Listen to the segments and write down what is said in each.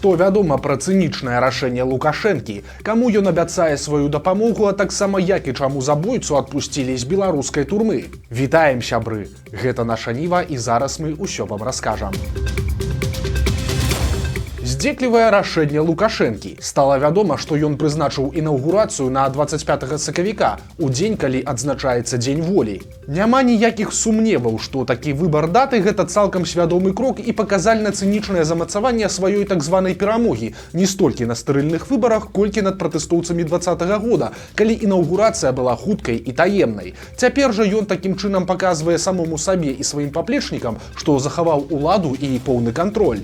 Што вядома пра цынічнае рашэнне Лукашэнкі, каму ён абяцае сваю дапамогу, а таксама як і чаму забойцу адпусцілі з беларускай турмы. Вітаем, сябры! Гэта наша Ніва, і зараз мы ўсё вам раскажам. Здзеклівае рашэнне Лукашэнкі. Стала вядома, што ён прызначыў інаўгурацыю на 25 сакавіка, у дзень, калі адзначаецца Дзень волі. Няма ніякіх сумневаў, што такі выбар даты – гэта цалкам свядомы крок і паказальна-цынічнае замацаванне сваёй так званай перамогі не столькі на стэрыльных выбарах, колькі над пратэстоўцамі 20-го года, калі інаўгурацыя была хуткай і таемнай. Цяпер жа ён такім чынам паказвае самому сабе і сваім паплечнікам, што захаваў уладу і поўны кантроль.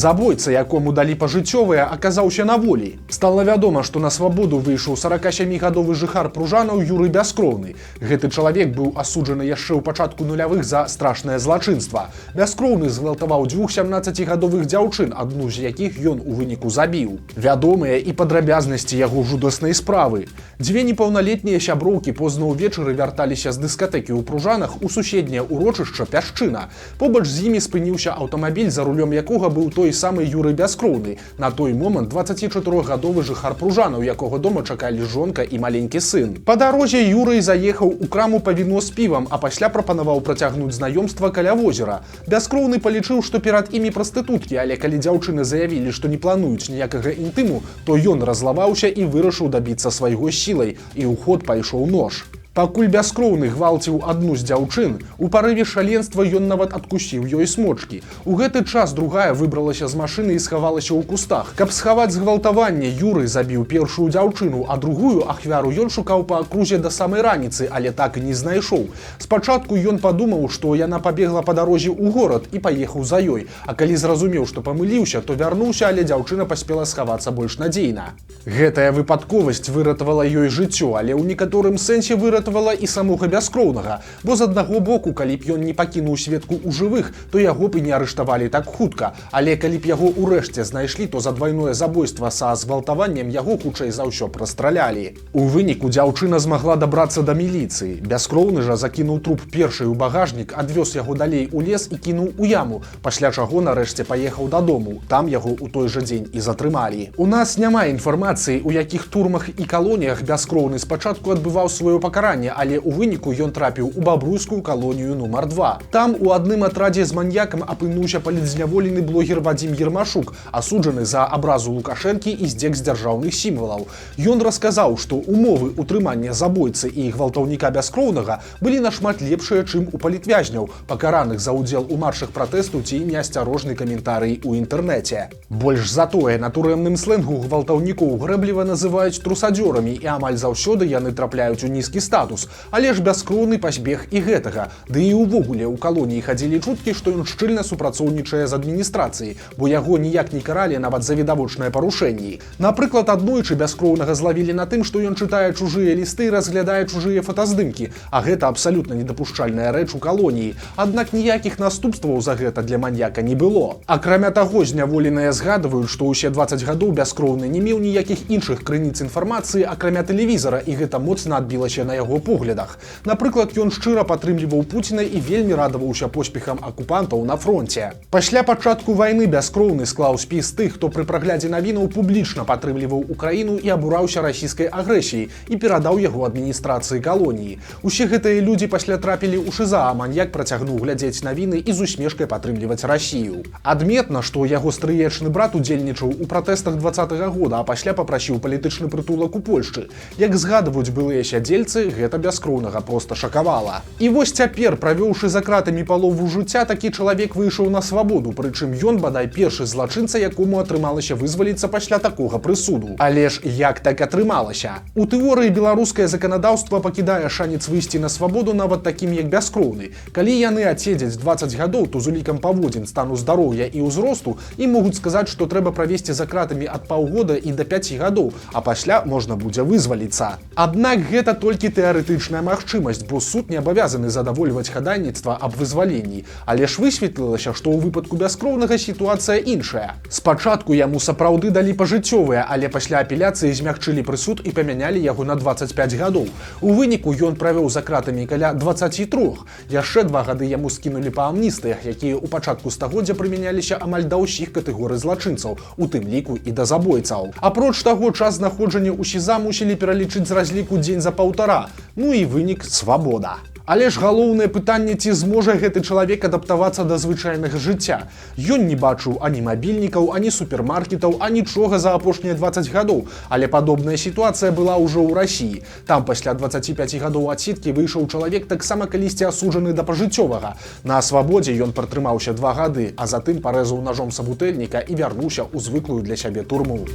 Забойца, якому далі пажыццёвыя, аказаўся на волі. Стала вядома, што на свабоду выйшаў 47гадовы жыхар Пружанаў Юрый Бяскроўны. Гэты чалавек быў асуджаны яшчэ ў пачатку нулявых за страшнае злачынства. Бяскроўны згвалтаваў 2 17гадовых дзяўчын, адну з якіх ён у выніку забіў. Вядомыя і падрабязнасці яго жудаснай справы. 2 непаўналетнія сяброўкі позна ўвечары вярталіся з дыскатэкі ў Пружанах у суседняе ўрочышча Пясчына. Побач з імі спыніўся аўтамабіль, за рулём якога быў той самы Юрый Бяскроўны, на той момант 24гадовы жыхар Пружанаў, якога дома чакалі жонка і маленькі сын. Па дарозе Юрый заехаў у краму па віно з півам, а пасля прапанаваў працягнуць знаёмства каля возера. Бяскроўны палічыў, што перад імі прастытуткі, але калі дзяўчыны заявілі, што не плануюць ніякага інтыму, то ён разлаваўся і вырашыў дабіцца свайго сілай, і ў ход пайшоў нож. Пакуль Бяскроўны гвалціў адну з дзяўчын, у парыве шаленства ён нават адкусіў ёй смочкі. У гэты час другая выбралася з машыны і схавалася ў кустах. Каб схаваць згвалтаванне, Юрый забіў першую дзяўчыну, а другую ахвяру ён шукаў па акрузе да самай раніцы, але так і не знайшоў. Спачатку ён падумаў, што яна пабегла па дарозе ў горад і паехаў за ёй, а калі зразумеў, што памыліўся, то вярнуўся, але дзяўчына паспела схавацца больш надзейна. Гэтая выпадковасць выратавала ёй жыццё, але ў некаторым сэнсе выратавала і самога Бяскроўнага, бо з аднаго боку, калі б ён не пакінуў сведку ў жывых, то яго б і не арыштавалі так хутка, але калі б яго ўрэшце знайшлі, то за двайное забойства са згвалтаваннем яго хутчэй за ўсё прастралялі. У выніку дзяўчына змагла дабрацца да міліцыі. Бяскроўны жа закінуў труп першай у багажнік, адвёз яго далей у лес і кінуў у яму, пасля чаго нарэшце паехаў дадому. Там яго ў той жа дзень і затрымалі. У нас няма інфармацыі, у якіх турмах і калоніях Бяскроўны спачатку адбываў сваё пакаранне, але ў выніку ён трапіў у бабруйскую калонію нумар 2. Там у адным атрадзе з маньякам апынуўся палітзняволены блогер Вадзім Ермашук, асуджаны за абразу Лукашэнкі і здзек з дзяржаўных сімвалаў. Ён расказаў, што умовы ўтрымання забойцы і гвалтаўніка Бяскроўнага былі нашмат лепшыя, чым у палітвязняў, пакараных за ўдзел у маршах пратэсту ці неасцярожны каментарый у інтэрнэце. Больш за тое, на турэмным сленгу гвалтаўнікоў грэбліва называюць трусадзёрамі, і амаль заўсёды яны трапляюць у нізкі статус. Але ж Бяскроўны пазбег і гэтага. Ды і ўвогуле ў калоніі хадзілі чуткі, што ён шчыльна супрацоўнічае з адміністрацыяй, бо яго ніяк не каралі нават за відавочныя парушэнні. Напрыклад, аднойчы Бяскроўнага злавілі на тым, што ён чытае чужыя лісты і разглядае чужыя фотаздымкі, а гэта абсалютна недапушчальная рэч у калоніі. Аднак ніякіх наступстваў за гэта для маньяка не было. Акрамя таго, зняволеныя згадваюць, што ўсе 20 гадоў Бяскроўны не меў ніякіх іншых крыніц інфармацыі, акрамя тэлевізара, і гэта моцна адбілася на яго поглядах. Напрыклад, ён шчыра падтрымліваў Пуціна і вельмі радаваўся поспехам акупантаў на фронте. Пасля пачатку вайны Бяскроўны склаў спіс тых, хто пры праглядзе навінаў публічна падтрымліваў Украіну і абураўся расійскай агрэсіяй, і перадаў яго адміністрацыі калоніі. Усе гэтыя людзі пасля трапілі ў ШИЗА, а маньяк працягнуў глядзець навіны і з усмешкай падтрымліваць Расію. Адметна, што яго стрыечны брат удзельнічаў у пратэстах 20-го года, а пасля папрасіў палітычны прытулак у Польшчы. Як згадваюць былыя сядзельцы, гэта Бяскроўнага проста шакавала. І вось цяпер, правёўшы за кратамі палову жыцця, такі чалавек выйшаў на свабоду, прычым ён бадай першы злачынца, якому атрымалася вызваліцца пасля такога прысуду. Але ж як так атрымалася? У тэорыі беларускае заканадаўства пакідае шанец выйсці на свабоду нават такім як Бяскроўны. Калі яны адседзяць 20 гадоў, то з улікам паводзін, стану здароўя і ўзросту ім могуць сказаць, што трэба правесці за кратамі ад паўгода і да 5 гадоў, а пасля можна будзе вызваліцца. Аднак гэта толькі тэарэтычна тэарэтычная магчымасць, бо суд не абавязаны задавольваць хадайніцтва аб вызваленні. Але ж высветлілася, што ў выпадку бяскроўнага сітуацыя іншая. Спачатку яму сапраўды далі пажыццёвыя, але пасля апеляцыі змягчылі прысуд і памянялі яго на 25 гадоў. У выніку ён правёў за кратамі каля 23. Яшчэ 2 гады яму скінулі па амністыях, якія ў пачатку стагоддзя прымяняліся амаль да ўсіх катэгорый злачынцаў, у тым ліку і да забойцаў. Апроч таго, час знаходжання ў СІЗА мусілі пералічыць з разліку дзень за паўтара. Ну і вынік свабода. Але ж галоўнае пытанне, ці зможа гэты чалавек адаптавацца да звычайнага жыцця. Ён не бачыў ані мабільнікаў, ані супермаркетаў, анічога за апошнія 20 гадоў. Але падобная сітуацыя была ўжо ў Расіі. Там пасля 25 гадоў адсідкі выйшаў чалавек, таксама калісьці асуджаны да пажыццёвага. На свабодзе ён пратрымаўся 2 гады, а затым парэзаў нажом сабутэльніка і вярнуўся ў звыклую для сябе турму.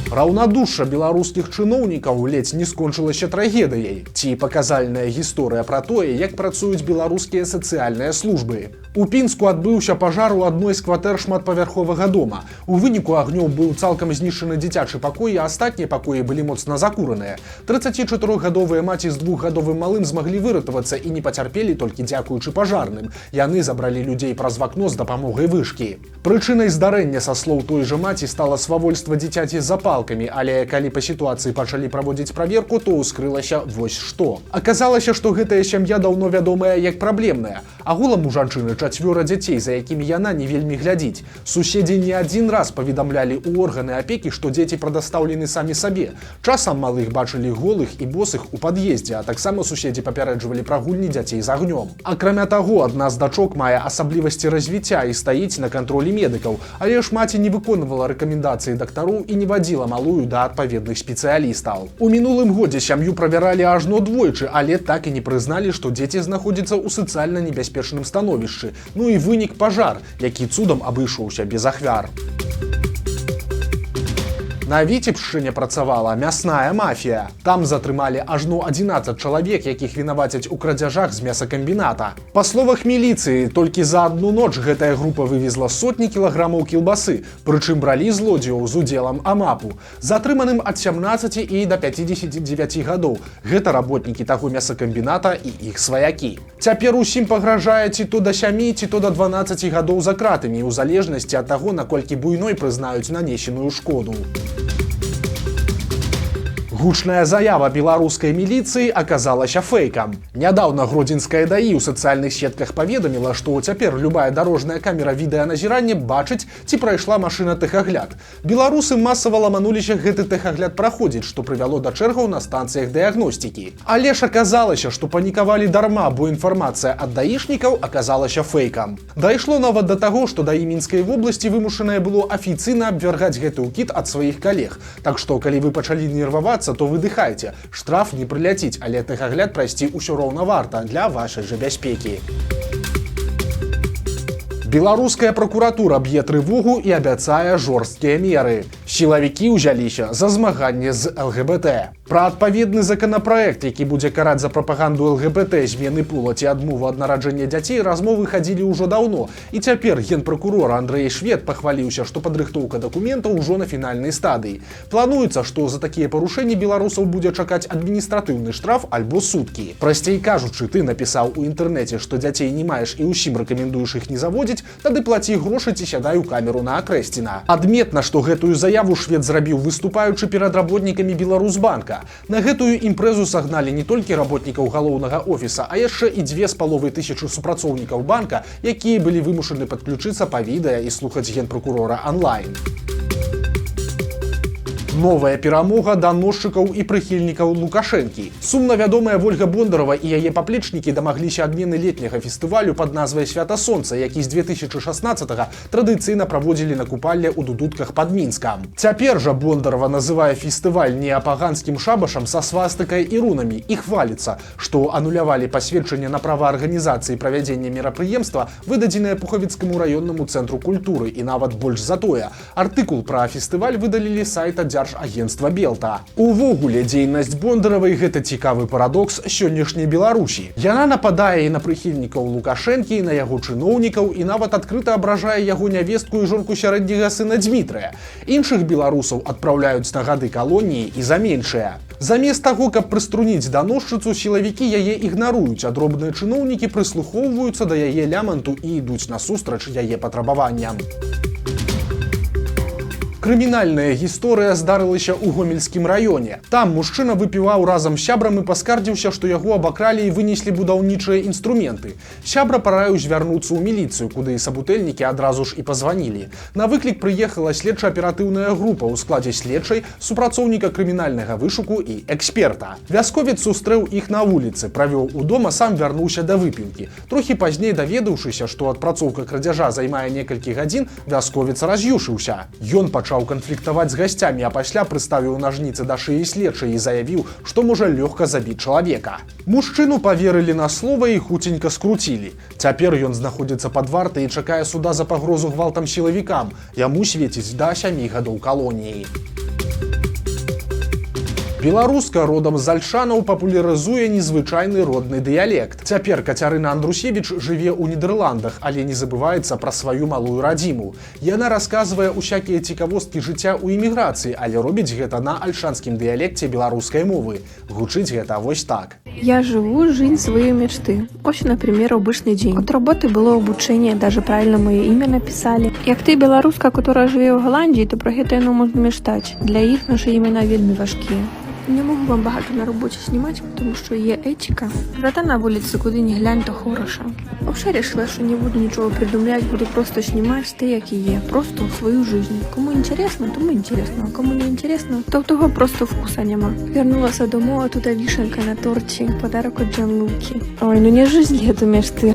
Раўнадушша беларускіх чыноўнікаў ледзь не скончылася трагедыяй. Ці паказальная гісторыя пра тое, як працуюць беларускія сацыяльныя службы. У Пінску адбыўся пажар у адной з кватэр шматпавярховага дома. У выніку агнём быў цалкам знішчаны дзіцячы пакой, а астатнія пакоі былі моцна закураныя. 34гадовыя маці з 2гадовым малым змаглі выратавацца і не пацярпелі толькі дзякуючы пажарным. Яны забралі людзей праз вакно з дапамогай вышкі. Прычынай здарэння, са слоў той жа маці, стала свавольства дзіцяці з запалкамі, але калі па сітуацыі пачалі праводзіць праверку, то ўскрылася вось што. Аказалася, што гэтая сям'я даўно вядомая як праблемная. Агулам у жанчыны 4 дзяцей, за якімі яна не вельмі глядзіць. Суседзі не адзін раз паведамлялі ў органы апекі, што дзеці прадастаўлены самі сабе. Часам малых бачылі голых і босых у пад'ездзе, а таксама суседзі папярэджвалі пра гульні дзяцей з агнём. Акрамя таго, адна з дачок мае асаблівасці развіцця і стаіць на кантролі медыкаў, але ж маці не выконвала рэкамендацыі дактароў і не вадзіла малую да адпаведных спецыялістаў. У мінулым годзе сям'ю правяралі ажно двойчы, але так і не прызналі, што дзеці знаходзяцца ў сацыяльна небяспечным становішчы. Ну і вынік пажар, які цудам абышоўся без ахвяр. На Віцебшчыне працавала мясная мафія. Там затрымалі ажно 11 чалавек, якіх вінавацяць у крадзяжах з мясакамбіната. Па словах міліцыі, толькі за адну ноч гэтая група вывезла сотні кілаграмаў кілбасы, прычым бралі злодзеяў з удзелам АМАПу. Затрыманым ад 17 і да 59 гадоў. Гэта работнікі таго мясакамбіната і іх сваякі. Цяпер усім пагражае ці то да 7, ці то да 12 гадоў за кратамі, у залежнасці ад таго, наколькі буйной прызнаюць нанесеную шкоду. Гучная заява беларускай міліцыі аказалася фэйкам. Нядаўна гродзенская ДАІ ў сацыяльных сетках паведаміла, што цяпер любая дарожная камера відэаназірання бачыць, ці прайшла машына тэхагляд. Беларусы масава ламануліся гэты тэхагляд праходзіць, што прывяло да чэргаў на станцыях дыягностікі. Але ж аказалася, што панікавалі дарма, бо інфармацыя ад даішнікаў аказалася фэйкам. Дайшло нават да таго, што ДАІ Мінскай вобласці вымушанае было афіцыйна абвяргаць гэты ўкід ад сваіх калег. Так што, калі вы пачалі нервавацца, то выдыхайце. Штраф не прыляціць, але тэхагляд прайсці ўсё роўна варта для вашай жа бяспекі. Беларуская пракуратура б'е трывогу і абяцае жорсткія меры. Сілавікі ўзяліся за змаганне з ЛГБТ. Пра адпаведны законапраект, які будзе караць за прапаганду ЛГБТ, змены пола ці адмову ад нараджэння дзяцей, размовы хадзілі ўжо даўно. І цяпер генпракурор Андрэй Швед пахваліўся, што падрыхтоўка дакументаў ужо на фінальнай стадыі. Плануецца, што за такія парушэнні беларусаў будзе чакаць адміністратыўны штраф альбо суткі. Прасцей кажучы, ты напісаў у інтэрнэце, што дзяцей не маеш і ўсім рэкамендуеш іх не заводзіць, тады плаці грошы ці сядай у камеру на Акрэсціна. Адметна, што гэтую заяву Швед зрабіў, выступаючы перад работнікамі Беларусбанка. На гэтую імпрэзу сагналі не толькі работнікаў галоўнага офіса, а яшчэ і 2500 супрацоўнікаў банка, якія былі вымушаны падключыцца па відэа і слухаць генпракурора онлайн. Новая перамога даносчыкаў і прыхільнікаў Лукашэнкі. Сумна вядомая Вольга Бондарова і яе паплечнікі дамагліся адмены летняга фестывалю пад назвай «Свята Сонца», які з 2016-го традыцыйна праводзілі на купалле ў Дудутках пад Мінскам. Цяпер жа Бондарова называе фестываль неапаганскім шабашам са свастыкай і рунамі і хваліцца, што анулявалі пасведчанне на права арганізацыі правядзення мерапрыемства, выдадзенае Пухавіцкаму раённаму цэнтру культуры, і нават больш за тое. Артыкул пра фестываль выдалілі сайта Агентства Белта. Увогуле, дзейнасць Бондаравай – гэта цікавы парадокс сённяшняй Беларусі. Яна нападае і на прыхільнікаў Лукашэнкі, і на яго чыноўнікаў, і нават адкрыта абражае яго нявестку і жонку сярэдняга сына Дзмітрыя. Іншых беларусаў адпраўляюць на гады калоніі і за меншае. Замест таго, каб прыструніць даносчыцу, сілавікі яе ігнаруюць, а дробныя чыноўнікі прыслухоўваюцца да яе ляманту і ідуць насустрач яе патрабаванням. Крымінальная гісторыя здарылася ў Гомельскім раёне. Там мужчына выпіваў разам з сябрам і паскардзіўся, што яго абакралі і вынеслі будаўнічыя інструменты. Сябра параіў звярнуцца ў міліцыю, куды сабутэльнікі адразу ж і пазванілі. На выклік прыехала следча-аператыўная група ў складзе следчай, супрацоўніка крымінальнага вышуку і эксперта. Вясковец сустрэў іх на вуліцы, правёў удома, сам вярнуўся да выпіўкі. Трохі пазней даведаўшыся, што адпрацоўка крадзяжа займае некалькі гадзін, вясковец раз'юшыўся. Ён пачаў канфліктаваць з гасцямі, а пасля прыставіў нажніцы да шыі следчай і заявіў, што можа лёгка забіць чалавека. Мужчыну паверылі на слова і хуценька скруцілі. Цяпер ён знаходзіцца пад вартай і чакае суда за пагрозу гвалтам сілавікам. Яму свеціць да 7 гадоў калоніі. Беларуска родам з Альшанаў папулярызуе незвычайны родны дыялект. Цяпер Кацярына Андрусевіч жыве ў Нідерландах, але не забываецца пра сваю малую радзіму. Яна расказвае усякія цікавосткі жыцця ў эміграцыі, але робіць гэта на альшанскім дыялекце беларускай мовы. Гучыць гэта вось так. Я живу жизнь своей мечты. Ось, например, обычный день. От работы было обучение, даже правильно мое имя написали. Як ты белоруска, которая живе в Голландии, то про гэта яно можна мечтать. Для іх наши імена вельмі важкие. Не можу вам багато на роботі знімати, тому що є етика. Зате на вулиці, куди не глянь, то хорошо. Взагалі вирішила, що не буду нічого придумляти, буду просто знімати те, як і є. Просто свою життя. Кому інтересно, тому інтересно. А кому не інтересно, то в того просто вкуса нема. Вернулася домой, а тут вишенка на торті. Подарок від Джанлуки. Ой, ну не жизнь это мечты.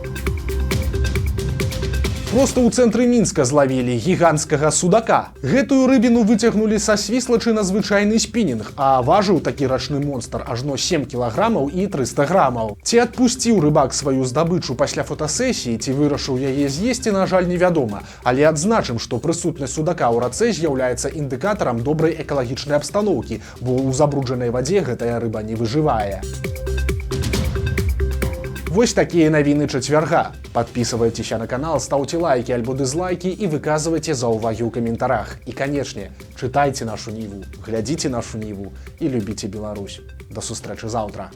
Проста ў цэнтры Мінска злавілі гіганцкага судака. Гэтую рыбіну выцягнулі са свіслачы на звычайны спінінг, а важыў такі рачны монстр ажно 7 кілаграмаў і 300 грамаў. Ці адпусціў рыбак сваю здабычу пасля фотасесіі, ці вырашыў яе з'есці, на жаль, невядома. Але адзначым, што прысутнасць судака ў рацэ з'яўляецца індыкатарам добрай экалагічнай абстаноўкі, бо ў забруджанай вадзе гэтая рыба не выжывае. Вось такія навіны чацвярга. Подписывайтеся на канал, ставьте лайки альбо дизлайки и выказывайте заўвагі ў каментарах. И, конечно, читайте нашу Ниву, глядите нашу Ниву и любите Беларусь. До сустрэчы заўтра.